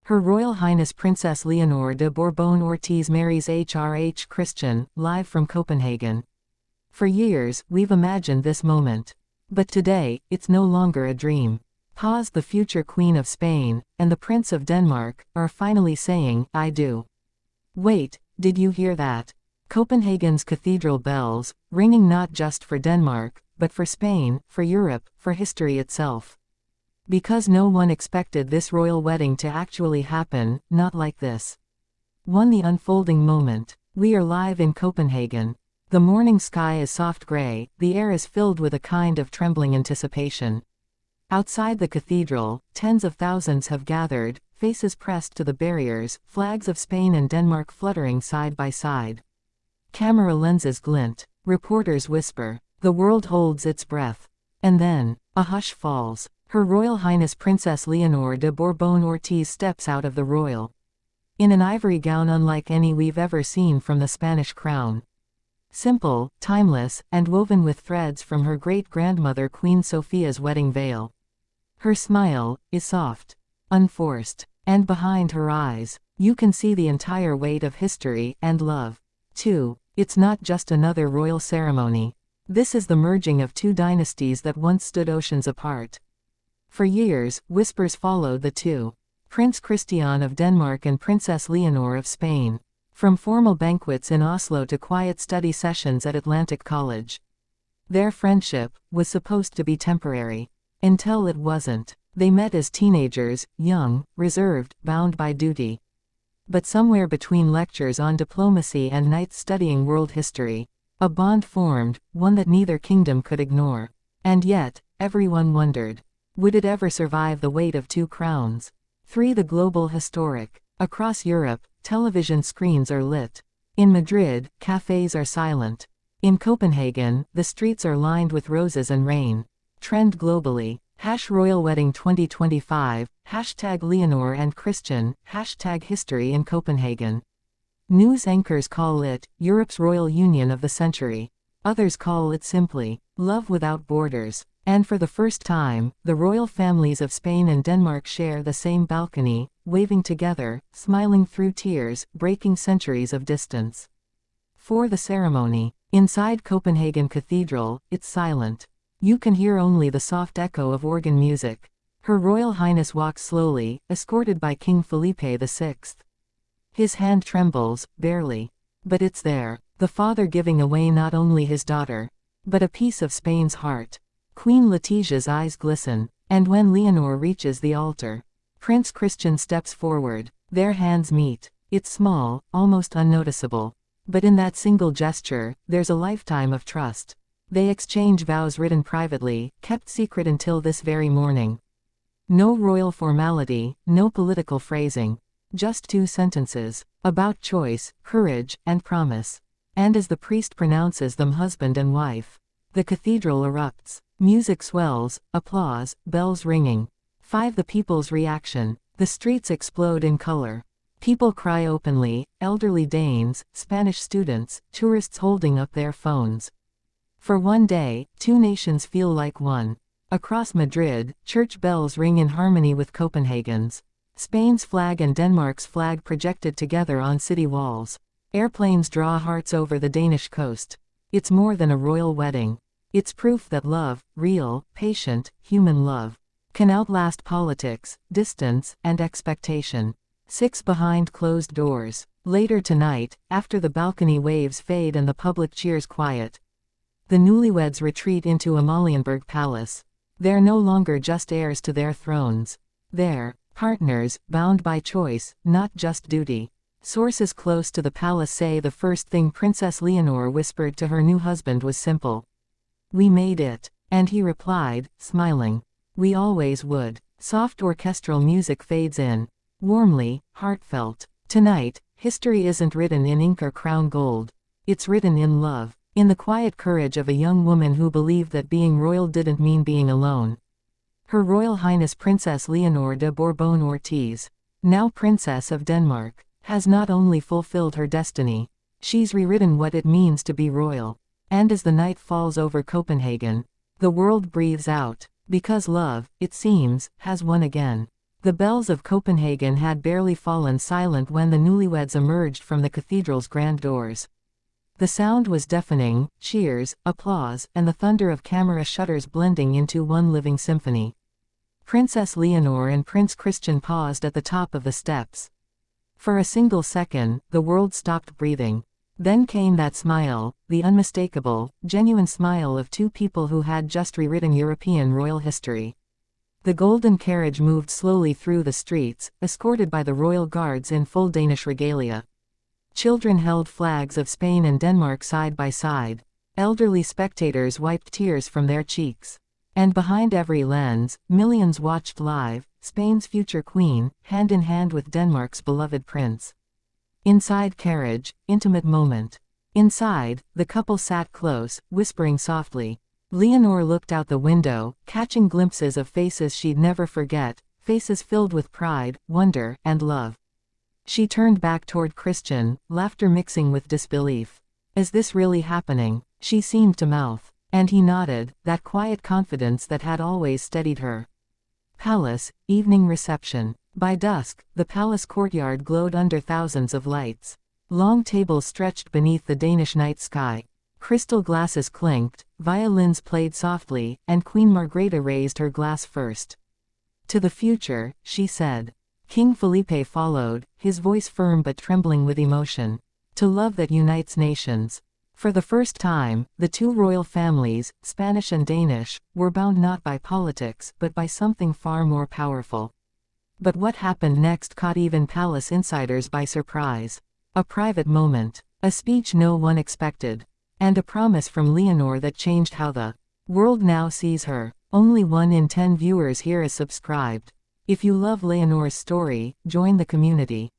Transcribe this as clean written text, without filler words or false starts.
Her Royal Highness Princess Leonor de Bourbon-Ortiz marries HRH Christian, live from Copenhagen. For years, we've imagined this moment. But today, it's no longer a dream. Pause. The future Queen of Spain, and the Prince of Denmark, are finally saying, I do. Wait, did you hear that? Copenhagen's cathedral bells, ringing not just for Denmark, but for Spain, for Europe, for history itself. Because no one expected this royal wedding to actually happen, not like this. The unfolding moment. We are live in Copenhagen. The morning sky is soft gray, the air is filled with a kind of trembling anticipation. Outside the cathedral, tens of thousands have gathered, faces pressed to the barriers, flags of Spain and Denmark fluttering side by side. Camera lenses glint. Reporters whisper. The world holds its breath. And then, a hush falls. Her Royal Highness Princess Leonor de Bourbon-Ortiz steps out of the royal. In an ivory gown unlike any we've ever seen from the Spanish crown. Simple, timeless, and woven with threads from her great-grandmother Queen Sophia's wedding veil. Her smile is soft, unforced, and behind her eyes, you can see the entire weight of history and love. 2. It's not just another royal ceremony. This is the merging of two dynasties that once stood oceans apart. For years, whispers followed the two. Prince Christian of Denmark and Princess Leonor of Spain. From formal banquets in Oslo to quiet study sessions at Atlantic College. Their friendship was supposed to be temporary. Until it wasn't. They met as teenagers, young, reserved, bound by duty. But somewhere between lectures on diplomacy and nights studying world history, a bond formed, one that neither kingdom could ignore. And yet, everyone wondered, would it ever survive the weight of two crowns? 3. The global historic. Across Europe, television screens are lit. In Madrid, cafes are silent. In Copenhagen, the streets are lined with roses and rain. Trend globally. #RoyalWedding 2025, #Leonor and Christian, #History in Copenhagen. News anchors call it, Europe's royal union of the century. Others call it simply, love without borders. And for the first time, the royal families of Spain and Denmark share the same balcony, waving together, smiling through tears, breaking centuries of distance. 4. The ceremony. Inside Copenhagen Cathedral, it's silent. You can hear only the soft echo of organ music. Her Royal Highness walks slowly, escorted by King Felipe VI. His hand trembles, barely. But it's there, the father giving away not only his daughter, but a piece of Spain's heart. Queen Letitia's eyes glisten, and when Leonor reaches the altar, Prince Christian steps forward. Their hands meet. It's small, almost unnoticeable. But in that single gesture, there's a lifetime of trust. They exchange vows written privately, kept secret until this very morning. No royal formality, no political phrasing. Just 2 sentences. About choice, courage, and promise. And as the priest pronounces them husband and wife, the cathedral erupts. Music swells, applause, bells ringing. 5. The people's reaction. The streets explode in color. People cry openly, elderly Danes, Spanish students, tourists holding up their phones. For one day, 2 nations feel like one. Across Madrid, church bells ring in harmony with Copenhagen's. Spain's flag and Denmark's flag projected together on city walls. Airplanes draw hearts over the Danish coast. It's more than a royal wedding. It's proof that love, real, patient, human love, can outlast politics, distance, and expectation. 6. Behind closed doors. Later tonight, after the balcony waves fade and the public cheers quiet, the newlyweds retreat into Amalienborg Palace. They're no longer just heirs to their thrones. They're partners, bound by choice, not just duty. Sources close to the palace say the first thing Princess Leonor whispered to her new husband was simple. "We made it." And he replied, smiling, "We always would." Soft orchestral music fades in. Warmly, heartfelt. Tonight, history isn't written in ink or crown gold. It's written in love. In the quiet courage of a young woman who believed that being royal didn't mean being alone. Her Royal Highness Princess Leonor de Bourbon-Ortiz, now Princess of Denmark, has not only fulfilled her destiny, she's rewritten what it means to be royal. And as the night falls over Copenhagen, the world breathes out, because love, it seems, has won again. The bells of Copenhagen had barely fallen silent when the newlyweds emerged from the cathedral's grand doors. The sound was deafening, cheers, applause, and the thunder of camera shutters blending into one living symphony. Princess Leonor and Prince Christian paused at the top of the steps. For a single second, the world stopped breathing. Then came that smile, the unmistakable, genuine smile of two people who had just rewritten European royal history. The golden carriage moved slowly through the streets, escorted by the royal guards in full Danish regalia. Children held flags of Spain and Denmark side by side. Elderly spectators wiped tears from their cheeks. And behind every lens, millions watched live, Spain's future queen, hand in hand with Denmark's beloved prince. Inside carriage, intimate moment. Inside, the couple sat close, whispering softly. Leonor looked out the window, catching glimpses of faces she'd never forget, faces filled with pride, wonder, and love. She turned back toward Christian, laughter mixing with disbelief. Is this really happening? She seemed to mouth. And he nodded, that quiet confidence that had always steadied her. Palace, evening reception. By dusk, the palace courtyard glowed under thousands of lights. Long tables stretched beneath the Danish night sky. Crystal glasses clinked, violins played softly, and Queen Margrethe raised her glass first. To the future, she said. King Felipe followed, his voice firm but trembling with emotion. To love that unites nations. For the first time, the two royal families, Spanish and Danish, were bound not by politics but by something far more powerful. But what happened next caught even palace insiders by surprise. A private moment, a speech no one expected, and a promise from Leonor that changed how the world now sees her. Only 1 in 10 viewers here is subscribed. If you love Leonor's story, join the community.